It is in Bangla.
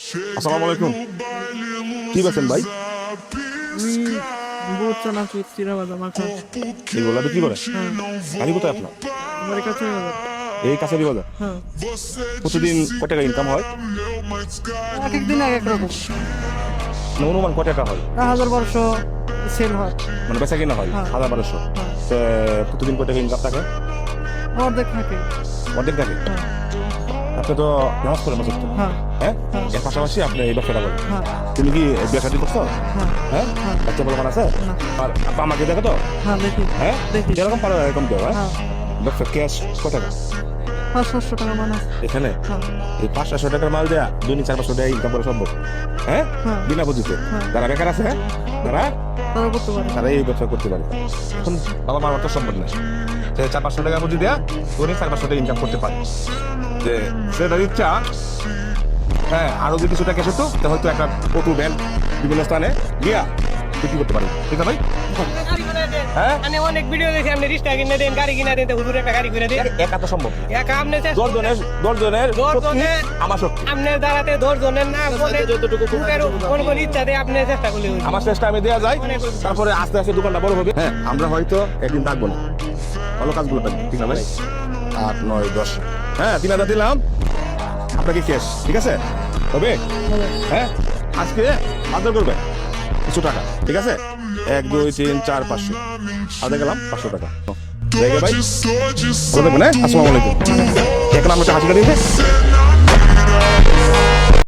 আসসালামু আলাইকুম। কি বেছেন ভাই? আমি বহুত চানা চিরা বাদাম মাখা। এগুলো বিক্রি করেন? হ্যাঁ, বাড়ি কোথায় আপনার? আমার কাছে বাজার। এই কাছারি বাজার। হ্যাঁ, প্রতিদিন কত টাকা ইনকাম হয়? এক এক দিন এক এক রকম। মানে অনুমান কত টাকা হয়? 1000-1200 সেল হয়। মানে বেচা কিনা হয় হ্যাঁ। 1200। হ্যাঁ, প্রতিদিন কত টাকা ইনকাম থাকে? অর্ধেক থাকে। অর্ধেক থাকে। হ্যাঁ, আপনি তো নামাজ পড়েন মাসে তো, হ্যাঁ, হ্যাঁ? হ্যাঁ। এর পাশাপাশি আপনি এই ব্যবসাটা করেন। হ্যাঁ, তুমি কি বিয়ে শাদী করছো? হ্যাঁ, হ্যাঁ? হ্যাঁ। বাচ্চা বলমান আছে? না। আর আপা আমাকে দেখো তো? হ্যাঁ, দেখি। হ্যাঁ? দেখি। যেরকম পারো এরকম দেবো, হ্যাঁ? হ্যাঁ, ব্যবসা ক্যাশ কত টাকা? 500-600 টাকা মান আছে। এখানে হ্যাঁ, এই 500 টাকার মাল দেয়া দৈনিক 400 টাকা ইনকাম করা সম্ভব? হ্যাঁ? হ্যাঁ। বিনা পুঁজিতে। হ্যাঁ। যারা বেকার আছে, হ্যাঁ? তারা তারা করতে পারে। তারা এই ব্যবসা করতে পারে। এখন বাবা মার অর্থ সম্ভব না, সে 400-500 টাকা পুঁজি দেয়া দৈনিক 400 টাকা ইনকাম করতে পারে। যে সেটার ইচ্ছা, হ্যাঁ, আরো যদি কিছু টাকা এসে তো হয়তো একটা অটো ভ্যান বিভিন্ন স্থানে গিয়া বিক্রি করতে পারে। ঠিক আছে ভাই? হ্যাঁ? আমি অনেক ভিডিও দেখি আপনি রিক্সা কিনে দেন, গাড়ি কিনে দেন, হুজুর একটা গাড়ি কিনে দেন। একা তো সম্ভব না। একা আপনি দশজনের শক্তি আমার শক্তি। আপনার দ্বারাতে 10 জনের না বলে মুখের কোন ইচ্ছা দিয়ে আপনি চেষ্টা করলে হইবে। আমার চেষ্টা আমি দেওয়া যায়, তারপরে আস্তে আস্তে দোকানটা বড় হবে। হ্যাঁ, আমরা হয়তো একদিন থাকবো না, ভালো কাজগুলো থাকবে। ঠিক আছে? 8, 9, 10, হ্যাঁ, 3000 দিলাম আপনাকে ক্যাশ। ঠিক আছে? হবে? হ্যাঁ, আজকে বাজার করবে কিছু টাকা। ঠিক আছে? 1, 2, 3, 4, 500 আদা গেলাম 500 টাকা। দেখে ভাই, ভালো থাকবেন, হ্যাঁ? আসসালামু আলাইকুম। এখন আমরা হাসি কাটিয়ে